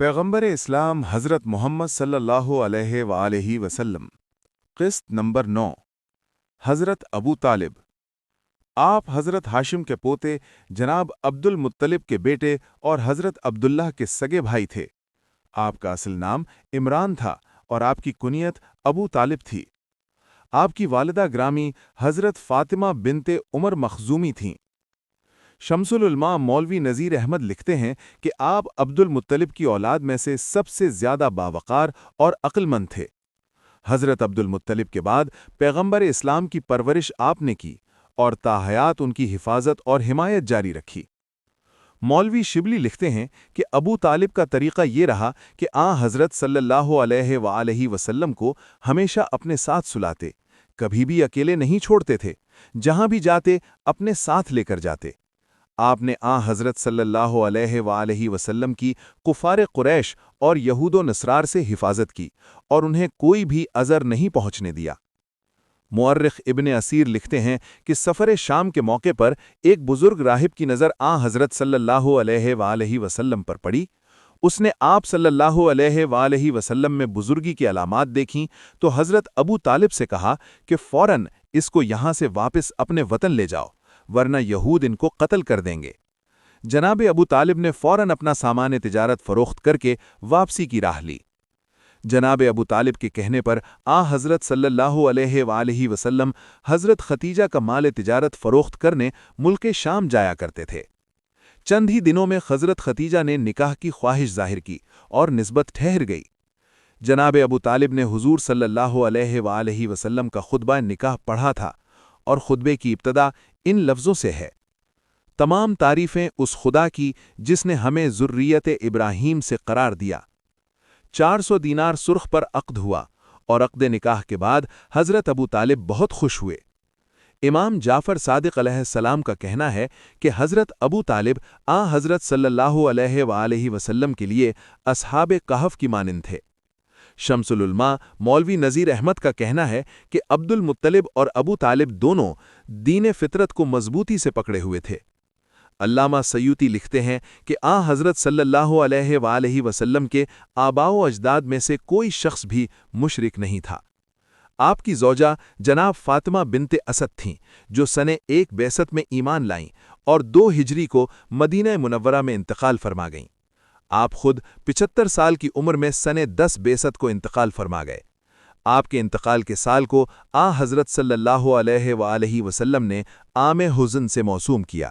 پیغمبر اسلام حضرت محمد صلی اللہ علیہ وآلہ وسلم۔ قسط نمبر 9۔ حضرت ابو طالب۔ آپ حضرت ہاشم کے پوتے جناب عبد المطلب کے بیٹے اور حضرت عبداللہ کے سگے بھائی تھے۔ آپ کا اصل نام عمران تھا اور آپ کی کنیت ابو طالب تھی۔ آپ کی والدہ گرامی حضرت فاطمہ بنت عمر مخزومی تھیں۔ شمس العلماء مولوی نذیر احمد لکھتے ہیں کہ آپ عبد المطلب کی اولاد میں سے سب سے زیادہ باوقار اور عقل مند تھے۔ حضرت عبد المطلب کے بعد پیغمبر اسلام کی پرورش آپ نے کی اور تاحیات ان کی حفاظت اور حمایت جاری رکھی۔ مولوی شبلی لکھتے ہیں کہ ابو طالب کا طریقہ یہ رہا کہ حضرت صلی اللہ علیہ وآلہ وسلم کو ہمیشہ اپنے ساتھ سلاتے، کبھی بھی اکیلے نہیں چھوڑتے تھے، جہاں بھی جاتے اپنے ساتھ لے کر جاتے۔ آپ نے حضرت صلی اللہ علیہ وآلہ وسلم کی کفار قریش اور یہود و نصرار سے حفاظت کی اور انہیں کوئی بھی اذر نہیں پہنچنے دیا۔ مورخ ابن اسیر لکھتے ہیں کہ سفر شام کے موقع پر ایک بزرگ راہب کی نظر حضرت صلی اللہ علیہ وآلہ وسلم پر پڑی۔ اس نے آپ صلی اللہ علیہ وآلہ وسلم میں بزرگی کی علامات دیکھیں تو حضرت ابو طالب سے کہا کہ فوراً اس کو یہاں سے واپس اپنے وطن لے جاؤ، ورنہ یہود ان کو قتل کر دیں گے۔ جناب ابو طالب نے فوراً اپنا سامان تجارت فروخت کر کے واپسی کی راہ لی۔ جناب ابو طالب کے کہنے پر حضرت صلی اللہ علیہ وآلہ وسلم حضرت ختیجہ کا مال تجارت فروخت کرنے ملک شام جایا کرتے تھے۔ چند ہی دنوں میں حضرت ختیجہ نے نکاح کی خواہش ظاہر کی اور نسبت ٹھہر گئی۔ جناب ابو طالب نے حضور صلی اللہ علیہ وآلہ وسلم کا خطبہ نکاح پڑھا تھا اور خطبے کی ابتدا ان لفظوں سے ہے: تمام تعریفیں اس خدا کی جس نے ہمیں ذریت ابراہیم سے قرار دیا۔ 400 دینار سرخ پر عقد ہوا اور عقد نکاح کے بعد حضرت ابو طالب بہت خوش ہوئے۔ امام جعفر صادق علیہ السلام کا کہنا ہے کہ حضرت ابو طالب حضرت صلی اللہ علیہ وآلہ وسلم کے لیے اصحاب کہف کی مانند تھے۔ شمس العلماء مولوی نذیر احمد کا کہنا ہے کہ عبد المطلب اور ابو طالب دونوں دین فطرت کو مضبوطی سے پکڑے ہوئے تھے۔ علامہ سیوطی لکھتے ہیں کہ حضرت صلی اللہ علیہ وآلہ وسلم کے آباء و اجداد میں سے کوئی شخص بھی مشرک نہیں تھا۔ آپ کی زوجہ جناب فاطمہ بنت اسد تھیں، جو سنِ 1 بعثت میں ایمان لائیں اور 2 ہجری کو مدینہ منورہ میں انتقال فرما گئیں۔ آپ خود 75 سال کی عمر میں سنِ 10 بعثت کو انتقال فرما گئے۔ آپ کے انتقال کے سال کو حضرت صلی اللہ علیہ وآلہ وسلم نے عام حزن سے موسوم کیا۔